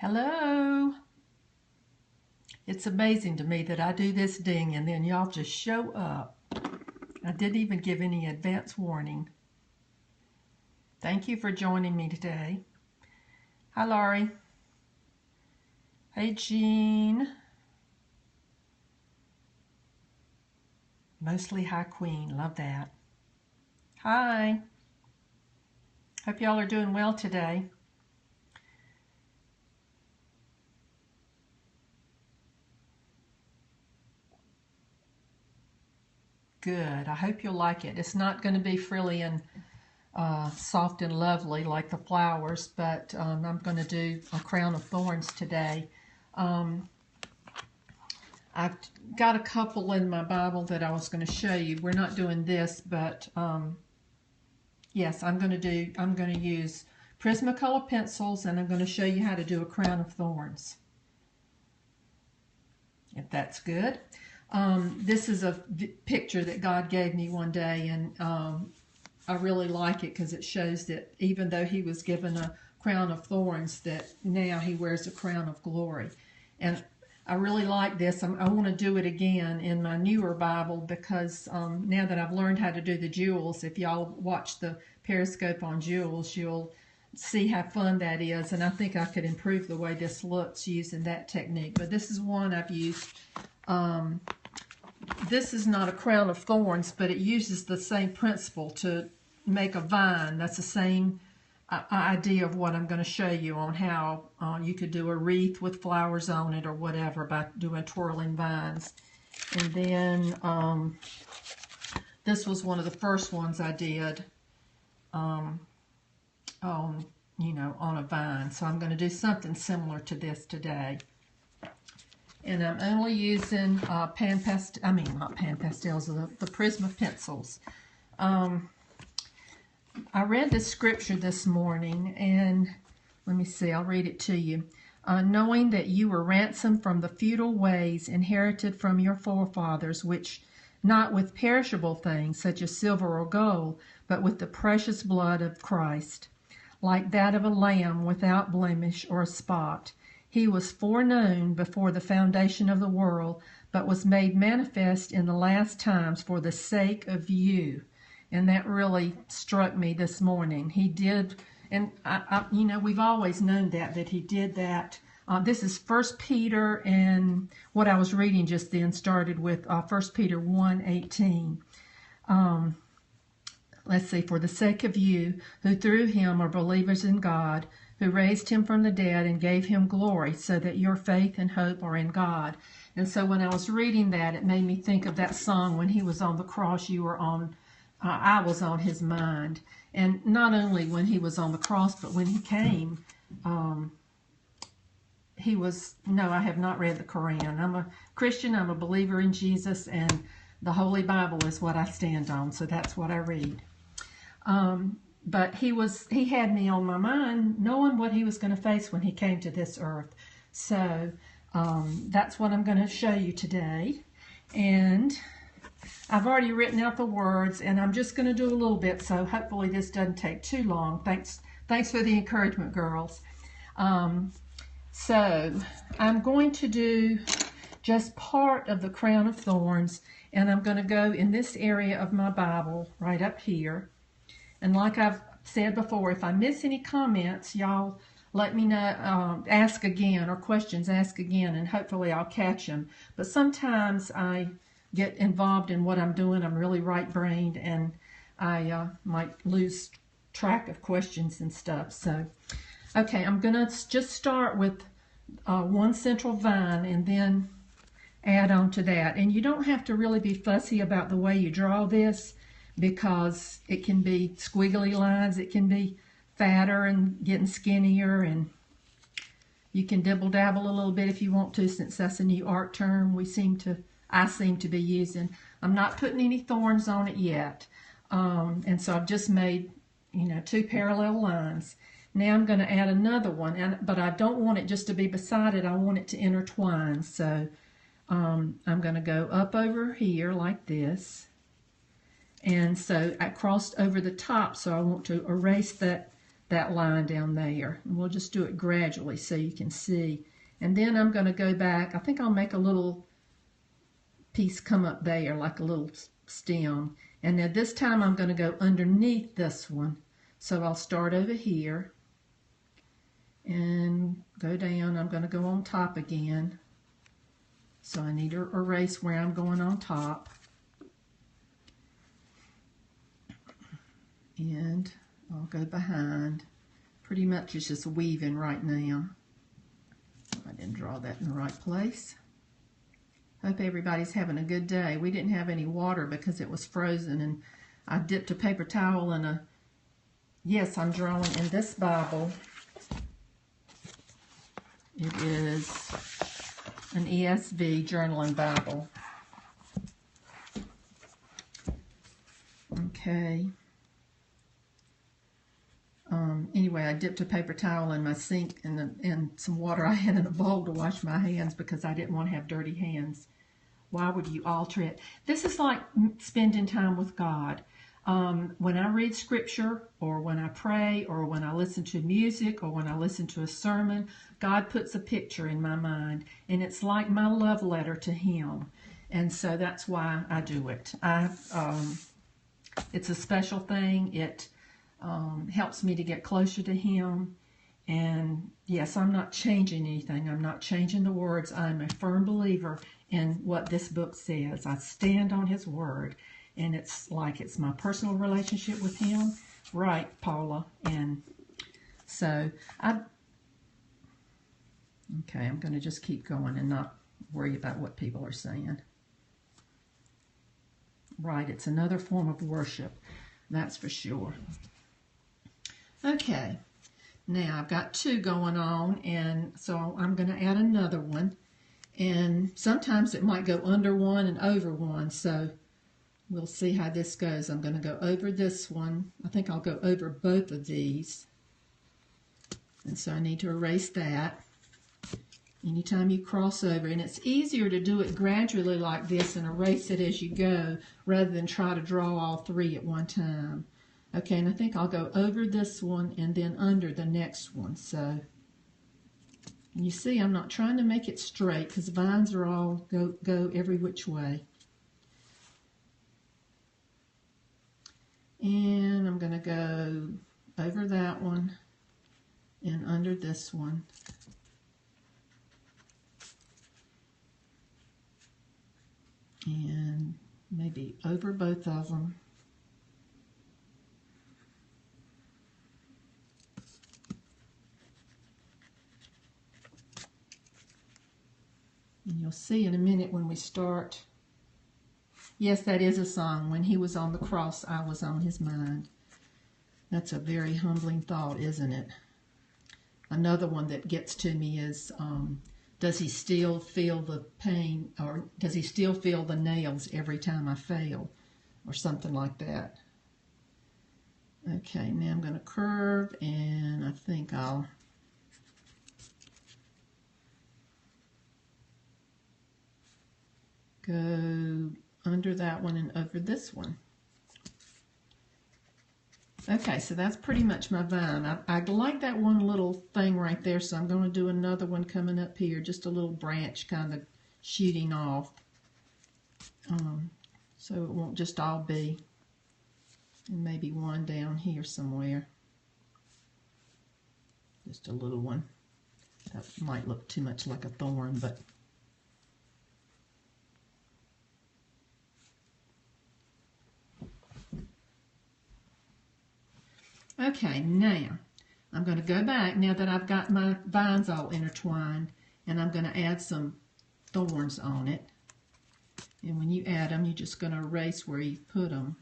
Hello. It's amazing to me that I do this ding and then y'all just show up. I didn't even give any advance warning. Thank you for joining me today. Hi, Laurie. Hey, Jean. Mostly High Queen. Love that. Hi. Hope y'all are doing well today. Good. I hope you'll like it. It's not going to be frilly and soft and lovely like the flowers, but I'm going to do a crown of thorns today. I've got a couple in my Bible that I was going to show you. We're not doing this, but yes, I'm going to use Prisma color pencils, and I'm going to show you how to do a crown of thorns, if that's good. This is a picture that God gave me one day, and I really like it because it shows that even though he was given a crown of thorns, that now he wears a crown of glory. And I really like this. I want to do it again in my newer Bible because now that I've learned how to do the jewels, if y'all watch the Periscope on jewels, you'll see how fun that is. And I think I could improve the way this looks using that technique. But this is one I've used. This is not a crown of thorns, but it uses the same principle to make a vine. That's the same idea of what I'm going to show you on how you could do a wreath with flowers on it or whatever by doing twirling vines. And then this was one of the first ones I did on a vine. So I'm going to do something similar to this today. And I'm only using the Prisma pencils. I read this scripture this morning, and let me see, I'll read it to you. Knowing that you were ransomed from the futile ways inherited from your forefathers, which not with perishable things such as silver or gold, but with the precious blood of Christ, like that of a lamb without blemish or spot. He was foreknown before the foundation of the world, but was made manifest in the last times for the sake of you. And that really struck me this morning. He did, and we've always known that he did that. This is 1 Peter, and what I was reading just then started with 1 Peter 1:18. Let's see, for the sake of you, who through him are believers in God, who raised him from the dead and gave him glory, so that your faith and hope are in God. And so when I was reading that, it made me think of that song, when he was on the cross, I was on his mind. And not only when he was on the cross, but when he came, I have not read the Quran. I'm a Christian, I'm a believer in Jesus, and the Holy Bible is what I stand on, so that's what I read. But he had me on my mind, knowing what he was going to face when he came to this earth. So that's what I'm going to show you today. And I've already written out the words, and I'm just going to do a little bit, so hopefully this doesn't take too long. Thanks for the encouragement, girls. So I'm going to do just part of the crown of thorns, and I'm going to go in this area of my Bible right up here. And like I've said before, if I miss any comments, y'all let me know, ask again, or questions, ask again, and hopefully I'll catch them. But sometimes I get involved in what I'm doing. I'm really right-brained, and I might lose track of questions and stuff. So, okay, I'm going to just start with one central vine and then add on to that. And you don't have to really be fussy about the way you draw this, because it can be squiggly lines, it can be fatter and getting skinnier, and you can dibble-dabble a little bit if you want to, since that's a new art term I seem to be using. I'm not putting any thorns on it yet, and so I've just made 2 parallel lines. Now I'm going to add another one, but I don't want it just to be beside it, I want it to intertwine. So I'm going to go up over here like this. And so I crossed over the top, so I want to erase that that line down there. And we'll just do it gradually so you can see. And then I'm going to go back. I think I'll make a little piece come up there, like a little stem. And now this time I'm going to go underneath this one. So I'll start over here and go down. I'm going to go on top again. So I need to erase where I'm going on top. And I'll go behind. Pretty much it's just weaving right now. I didn't draw that in the right place. Hope everybody's having a good day. We didn't have any water because it was frozen, and I dipped a paper towel in a, yes, I'm drawing in this Bible. It is an ESV journaling Bible. Okay. Anyway, I dipped a paper towel in my sink and some water I had in a bowl to wash my hands because I didn't want to have dirty hands. Why would you alter it? This is like spending time with God. When I read scripture, or when I pray, or when I listen to music, or when I listen to a sermon, God puts a picture in my mind, and it's like my love letter to Him. And so that's why I do it. It's a special thing. It helps me to get closer to Him. And yes, I'm not changing anything. I'm not changing the words. I'm a firm believer in what this book says. I stand on His word. And it's like it's my personal relationship with Him. Right, Paula. And so I'm going to just keep going and not worry about what people are saying. Right, it's another form of worship. That's for sure. Okay, now I've got two going on, and so I'm going to add another one. And sometimes it might go under one and over one, so we'll see how this goes. I'm going to go over this one. I think I'll go over both of these. And so I need to erase that. Anytime you cross over, and it's easier to do it gradually like this and erase it as you go rather than try to draw all three at one time. Okay, and I think I'll go over this one and then under the next one. So you see, I'm not trying to make it straight because vines are all go every which way. And I'm going to go over that one and under this one. And maybe over both of them. And you'll see in a minute when we start. Yes, that is a song. When He was on the cross, I was on His mind. That's a very humbling thought, isn't it? Another one that gets to me is, does He still feel the pain, or does He still feel the nails every time I fail, or something like that. Okay, now I'm going to curve, and I think I'll go under that one and over this one. Okay, so that's pretty much my vine. I like that one little thing right there, so I'm going to do another one coming up here, just a little branch kind of shooting off. So it won't just all be, and maybe one down here somewhere. Just a little one. That might look too much like a thorn, but okay, now I'm going to go back now that I've got my vines all intertwined, and I'm going to add some thorns on it. And when you add them, you're just going to erase where you put them.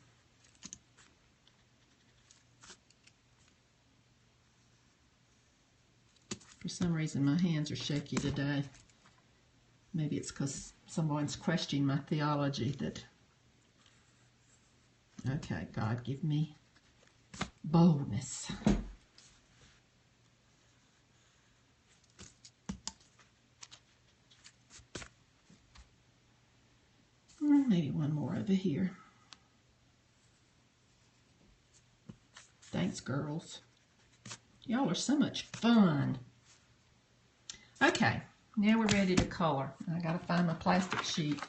For some reason, my hands are shaky today. Maybe it's because someone's questioning my theology that, okay, God, give me boldness. Maybe one more over here. Thanks, girls. Y'all are so much fun. Okay, now we're ready to color. I gotta find my plastic sheet.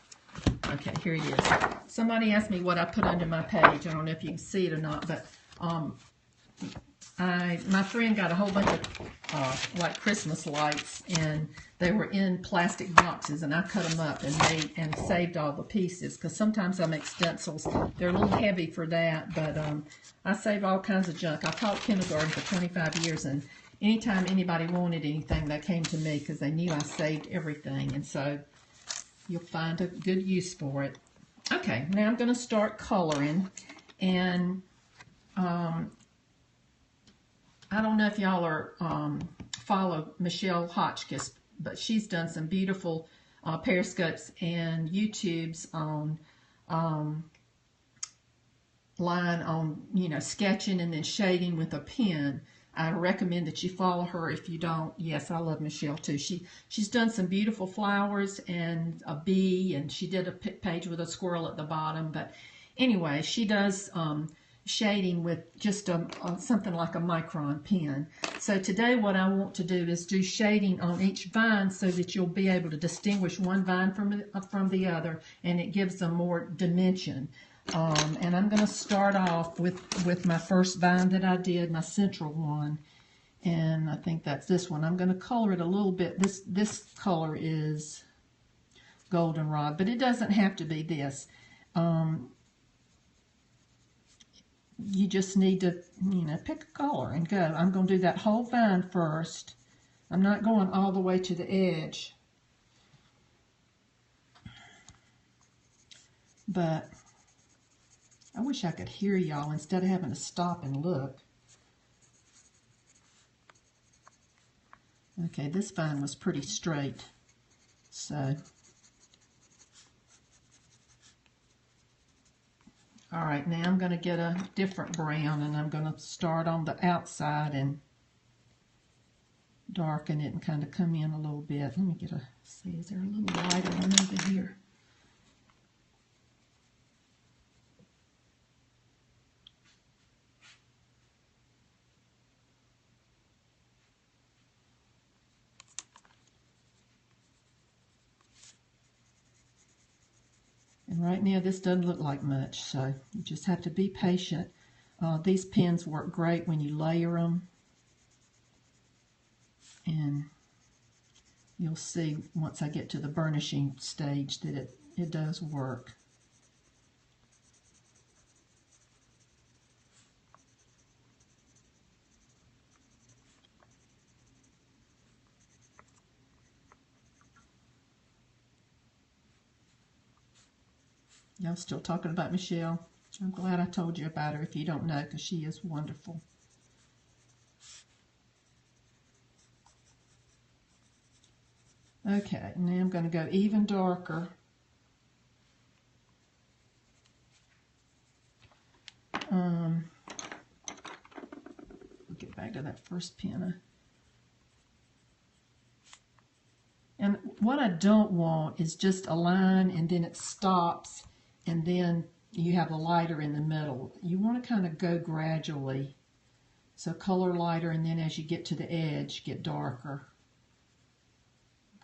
Okay, here it is. Somebody asked me what I put under my page. I don't know if you can see it or not, but my friend got a whole bunch of like Christmas lights, and they were in plastic boxes, and I cut them up and saved all the pieces, because sometimes I make stencils. They're a little heavy for that, but I save all kinds of junk. I taught kindergarten for 25 years, and anytime anybody wanted anything, they came to me because they knew I saved everything, and so you'll find a good use for it. Okay, now I'm going to start coloring, and I don't know if y'all are follow Michelle Hotchkiss, but she's done some beautiful periscopes and YouTubes on line on, you know, sketching and then shading with a pen. I recommend that you follow her if you don't. Yes, I love Michelle too. She's done some beautiful flowers and a bee, and she did a page with a squirrel at the bottom. But anyway, she does shading with just something like a micron pen. So today what I want to do is do shading on each vine so that you'll be able to distinguish one vine from the other, and it gives them more dimension. And I'm going to start off with my first vine that I did, my central one, and I think that's this one. I'm going to color it a little bit. This color is goldenrod, but it doesn't have to be this. You just need to, you know, pick a color and go. I'm going to do that whole vine first. I'm not going all the way to the edge, but I wish I could hear y'all instead of having to stop and look. Okay, this vine was pretty straight, so. All right, now I'm going to get a different brown, and I'm going to start on the outside and darken it and kind of come in a little bit. Let me get see, is there a little lighter one over here? And right now this doesn't look like much, so you just have to be patient. These pens work great when you layer them, and you'll see once I get to the burnishing stage that it does work. Y'all still talking about Michelle? I'm glad I told you about her if you don't know, because she is wonderful. Okay, now I'm going to go even darker. I'll get back to that first pen. And what I don't want is just a line and then it stops, and then you have a lighter in the middle. You want to kind of go gradually. So color lighter, and then as you get to the edge, get darker.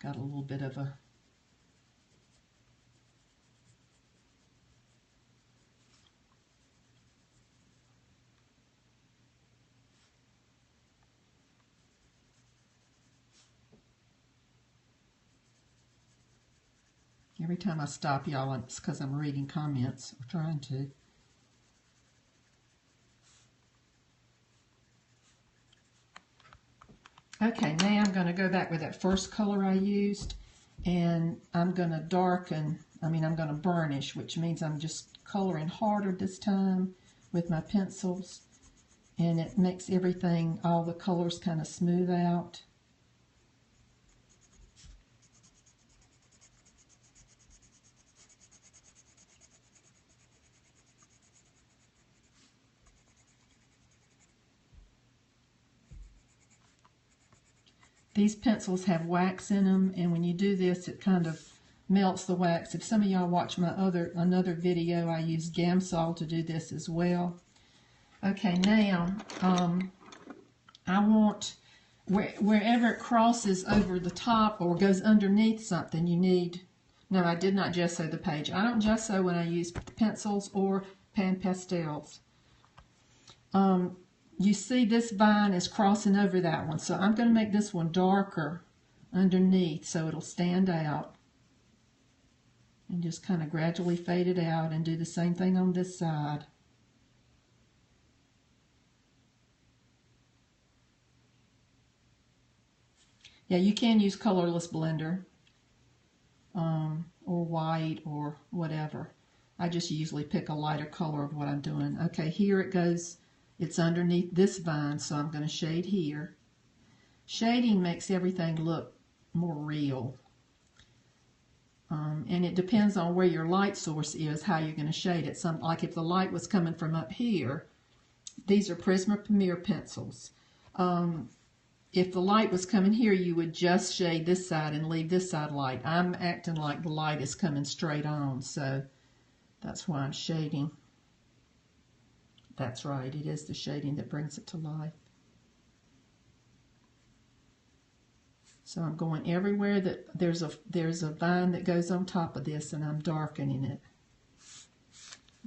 Got a little bit of a... Every time I stop, y'all, it's because I'm reading comments or trying to. Okay, now I'm going to go back with that first color I used, and I'm going to darken, I'm going to burnish, which means I'm just coloring harder this time with my pencils, and it makes everything, all the colors kind of smooth out. These pencils have wax in them, and when you do this, it kind of melts the wax. If some of y'all watch my another video, I use Gamsol to do this as well. Okay, now I want, wherever it crosses over the top or goes underneath something, you need, no, I did not gesso the page. I don't gesso when I use pencils or pan pastels. You see this vine is crossing over that one, so I'm going to make this one darker underneath so it'll stand out. And just kind of gradually fade it out and do the same thing on this side. Yeah, you can use colorless blender or white or whatever. I just usually pick a lighter color of what I'm doing. Okay, here it goes. It's underneath this vine, so I'm going to shade here. Shading makes everything look more real. And it depends on where your light source is, how you're going to shade it. Like if the light was coming from up here, these are Prisma Premier pencils. If the light was coming here, you would just shade this side and leave this side light. I'm acting like the light is coming straight on, so that's why I'm shading. That's right, it is the shading that brings it to life. So I'm going everywhere that there's a vine that goes on top of this, and I'm darkening it.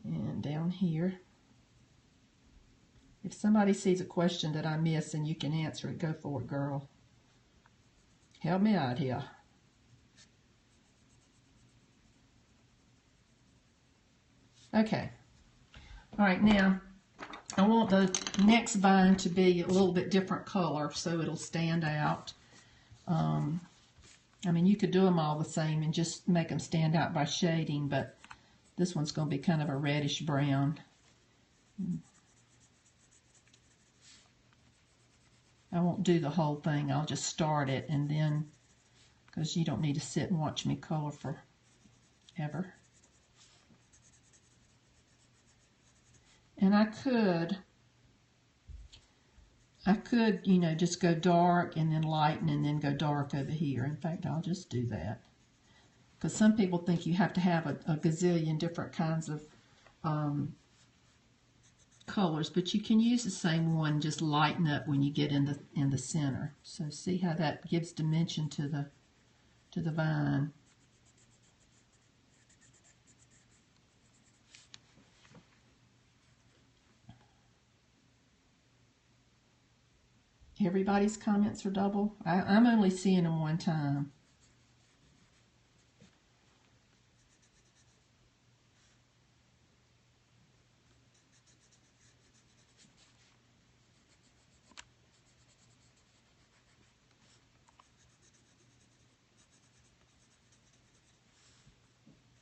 And down here. If somebody sees a question that I miss and you can answer it, go for it, girl. Help me out here. Okay. All right, now I want the next vine to be a little bit different color so it'll stand out. I mean, you could do them all the same and just make them stand out by shading, but this one's going to be kind of a reddish brown. I won't do the whole thing. I'll just start it, and then, because you don't need to sit and watch me color forever. And I could, you know, just go dark and then lighten and then go dark over here. In fact, I'll just do that. Because some people think you have to have a gazillion different kinds of colors, but you can use the same one, just lighten up when you get in the center. So see how that gives dimension to the vine. Everybody's comments are double. I'm only seeing them one time.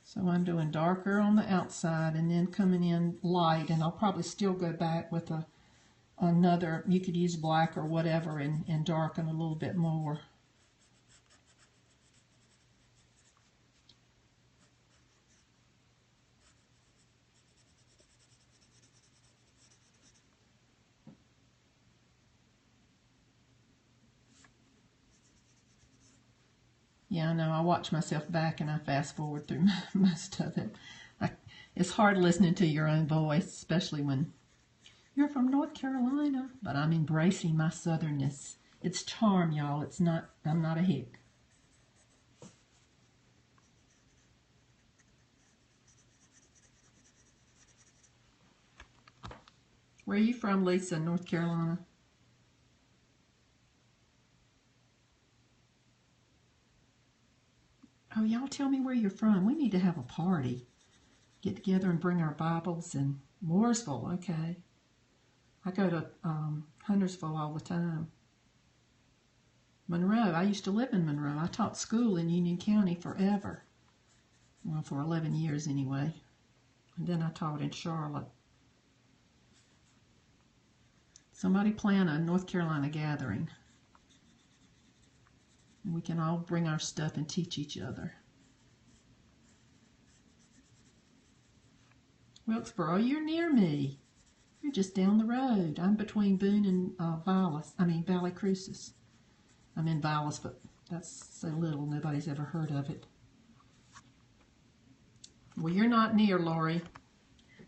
So I'm doing darker on the outside and then coming in light, and I'll probably still go back with another, you could use black or whatever, and darken a little bit more. Yeah, I know. I watch myself back and I fast forward through most of it. It's hard listening to your own voice, especially when you're from North Carolina. But I'm embracing my southernness. It's charm, y'all. It's not, I'm not a hick. Where are you from, Lisa, North Carolina? Oh, y'all tell me where you're from. We need to have a party. Get together and bring our Bibles. And Mooresville, okay. I go to Huntersville all the time. Monroe, I used to live in Monroe. I taught school in Union County forever. Well, for 11 years anyway. And then I taught in Charlotte. Somebody plan a North Carolina gathering. And we can all bring our stuff and teach each other. Wilkesboro, you're near me. You're just down the road. I'm between Boone and Valley Crucis. I'm in Vallis, but that's so little, nobody's ever heard of it. Well, you're not near, Lori.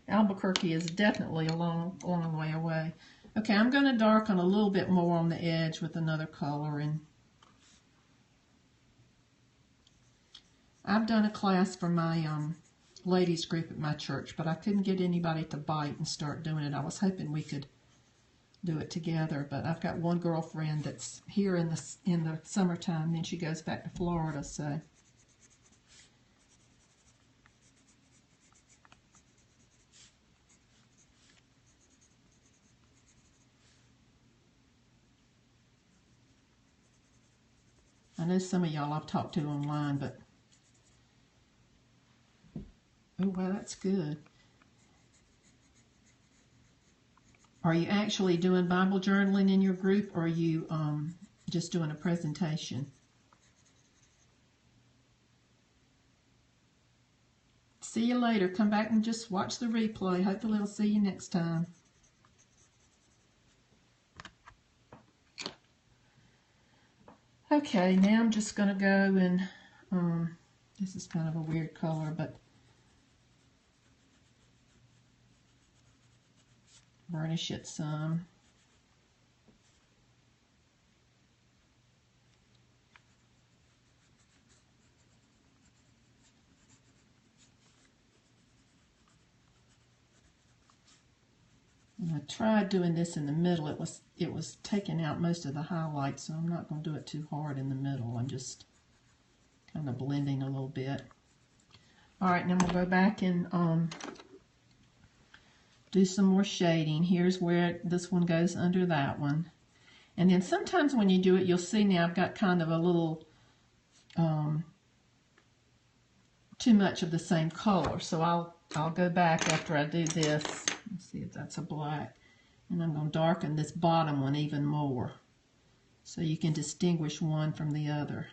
Albuquerque is definitely a long way away. Okay, I'm going to darken a little bit more on the edge with another color. And I've done a class for my ladies group at my church, but I couldn't get anybody to bite and start doing it. I was hoping we could do it together, but I've got one girlfriend that's here in the summertime, then she goes back to Florida, so. I know some of y'all I've talked to online, but oh wow, that's good. Are you actually doing Bible journaling in your group, or are you just doing a presentation? See you later. Come back and just watch the replay. Hopefully I'll see you next time. Okay, now I'm just going to go and, this is kind of a weird color, but varnish it some. And I tried doing this in the middle. It was taking out most of the highlights, so I'm not going to do it too hard in the middle. I'm just kind of blending a little bit. All right, now we'll go back and do some more shading. Here's where this one goes under that one. And then sometimes when you do it, you'll see now I've got kind of a little too much of the same color. So I'll go back after I do this. Let's see if that's a black. And I'm going to darken this bottom one even more, so you can distinguish one from the other.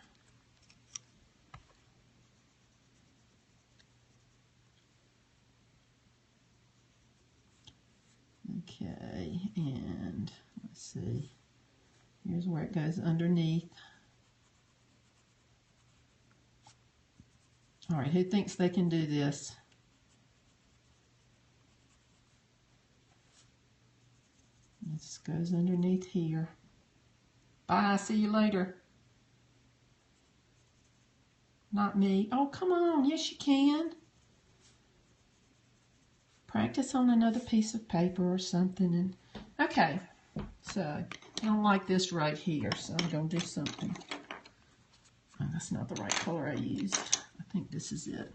Okay, and let's see. Here's where it goes underneath. All right, who thinks they can do this? This goes underneath here. Bye, see you later. Not me. Oh, come on. Yes, you can. Practice on another piece of paper or something. And okay, so I don't like this right here, so I'm going to do something. Oh, that's not the right color I used. I think this is it.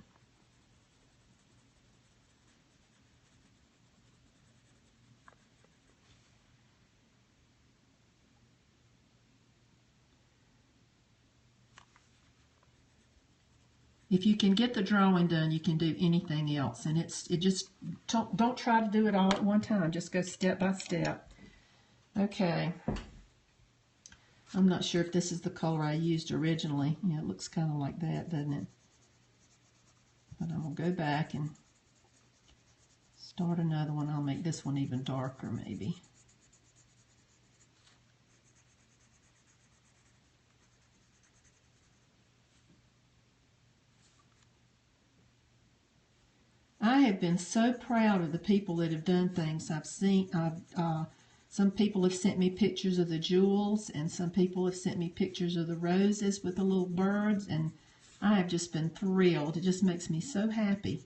If you can get the drawing done, you can do anything else, and it just don't try to do it all at one time. Just go step by step. Okay. I'm not sure if this is the color I used originally. Yeah, it looks kind of like that, doesn't it? But I'm gonna go back and start another one. I'll make this one even darker, maybe. I have been so proud of the people that have done things. I've seen, some people have sent me pictures of the jewels, and some people have sent me pictures of the roses with the little birds, and I have just been thrilled. It just makes me so happy.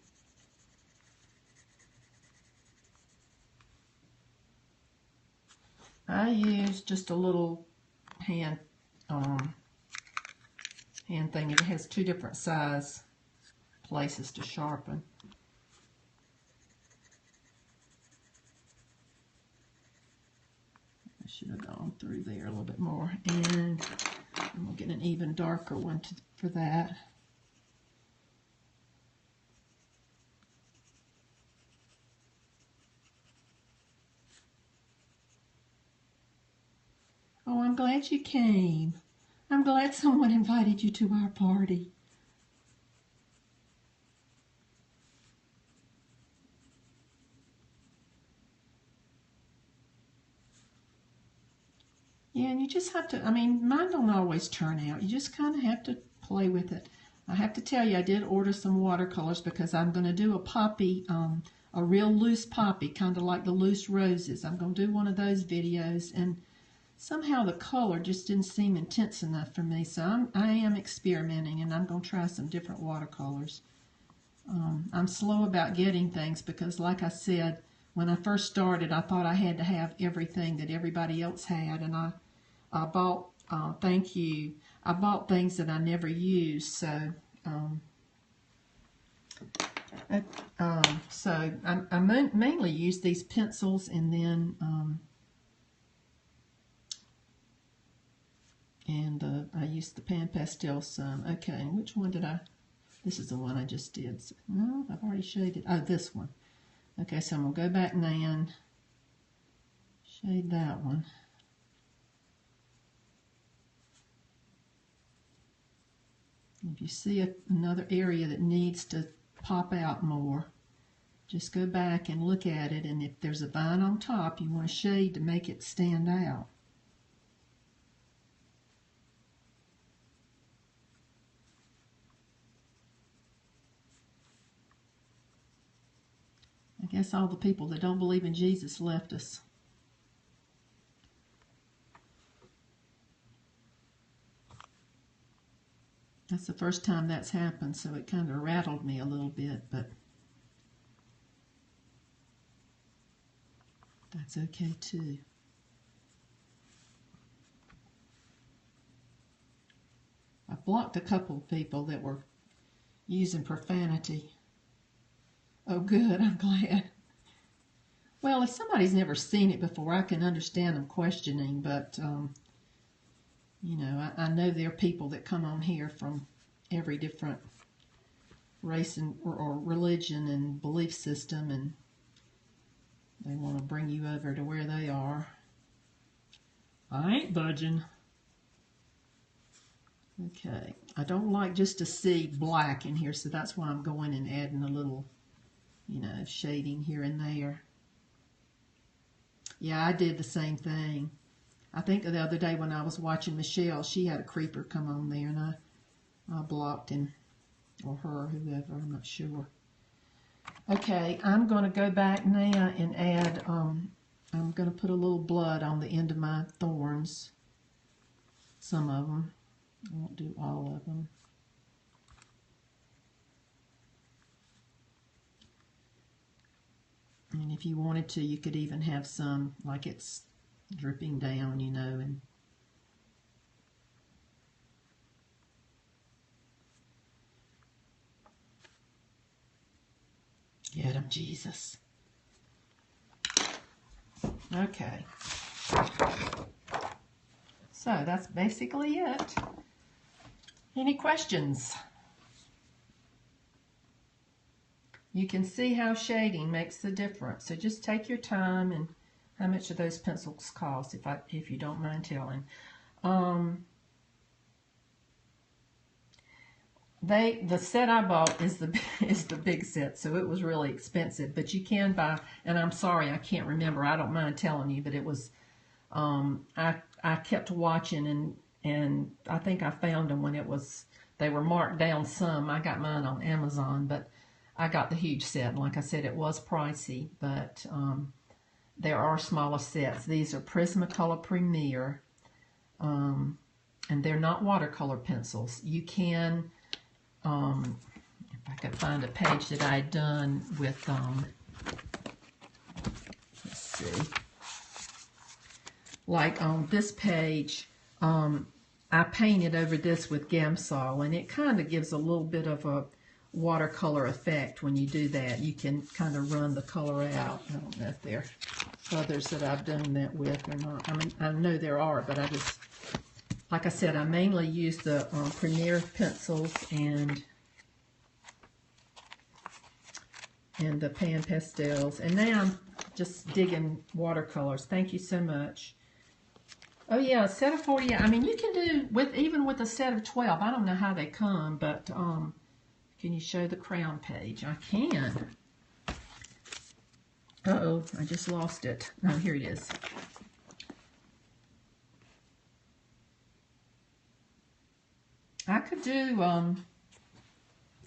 I use just a little hand thing. It has two different size places to sharpen. I should have gone through there a little bit more, and I'm going to get an even darker one for that. Oh, I'm glad you came. I'm glad someone invited you to our party. Yeah, and you just have to, I mean, mine don't always turn out. You just kind of have to play with it. I have to tell you, I did order some watercolors because I'm going to do a poppy a real loose poppy, kind of like the loose roses. I'm going to do one of those videos, and somehow the color just didn't seem intense enough for me, so I am experimenting, and I'm going to try some different watercolors. I'm slow about getting things because, like I said, when I first started, I thought I had to have everything that everybody else had, and I bought, thank you, I bought things that I never used, so I mainly use these pencils, and then I used the pan pastel some. Okay, and which one did I? This is the one I just did. So, no, I've already shaded. Oh, this one. Okay, so I'm going to go back now and shade that one. If you see another area that needs to pop out more, just go back and look at it, and if there's a vine on top, you want to shade to make it stand out. I guess all the people that don't believe in Jesus left us. That's the first time that's happened, so it kind of rattled me a little bit, but that's okay too. I blocked a couple of people that were using profanity. Oh, good, I'm glad. Well, if somebody's never seen it before, I can understand them questioning, but, you know, I know there are people that come on here from every different race or religion and belief system, and they want to bring you over to where they are. I ain't budging. Okay, I don't like just to see black in here, so that's why I'm going and adding a little, you know, shading here and there. Yeah, I did the same thing. I think the other day when I was watching Michelle, she had a creeper come on there, and I blocked him, or her, whoever, I'm not sure. Okay, I'm going to go back now and add, I'm going to put a little blood on the end of my thorns, some of them. I won't do all of them. And if you wanted to, you could even have some, like it's dripping down, you know, and get him, Jesus. Okay. So that's basically it. Any questions? You can see how shading makes the difference. So just take your time. And how much do those pencils cost, if you don't mind telling? The set I bought is the big set, so it was really expensive. But you can buy, and I'm sorry I can't remember. I don't mind telling you, but it was. I kept watching, and I think I found them when they were marked down some. I got mine on Amazon, but I got the huge set. And like I said, it was pricey, but there are smaller sets. These are Prismacolor Premier, and they're not watercolor pencils. You can, if I could find a page that I had done with, let's see, like on this page, I painted over this with Gamsol, and it kind of gives a little bit of a watercolor effect when you do that. You can kind of run the color out. I don't know if there are others that I've done that with or not. I mean, I know there are, but I just, like I said, I mainly use the Premier pencils and the pan pastels. And now I'm just digging watercolors. Thank you so much. Oh yeah, a set of 40. I mean, you can do even with a set of 12. I don't know how they come, but can you show the crown page? I can. Uh-oh, I just lost it. Oh, here it is. I could do,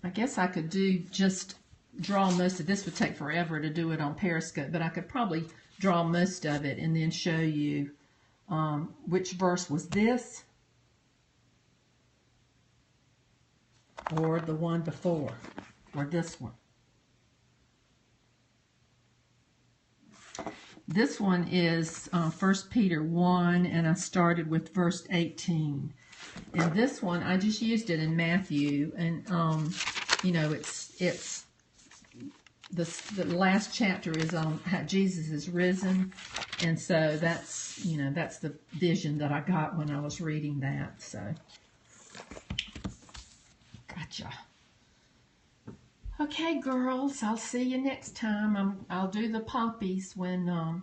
I guess I could do just draw most of this. Would take forever to do it on Periscope, but I could probably draw most of it and then show you which verse was this or the one before, or this one. This one is 1 Peter 1, and I started with verse 18. And this one, I just used it in Matthew, and you know, it's the last chapter is on how Jesus is risen, and so that's, you know, that's the vision that I got when I was reading that. So, gotcha. Okay, girls, I'll see you next time. I'll do the poppies whenever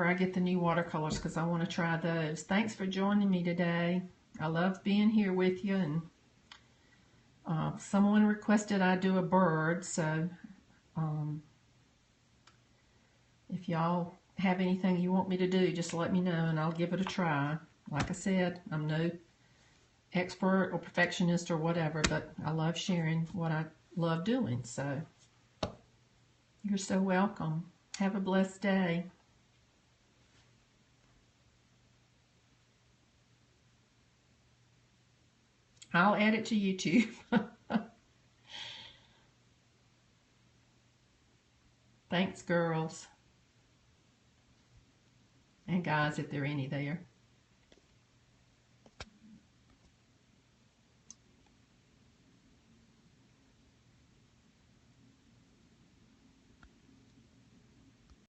I get the new watercolors, because I want to try those. Thanks for joining me today. I love being here with you, and someone requested I do a bird, so if y'all have anything you want me to do, just let me know and I'll give it a try. Like I said, I'm no expert or perfectionist or whatever, but I love sharing what I love doing. So you're so welcome. Have a blessed day. I'll add it to YouTube. Thanks, girls. And guys, if there are any there.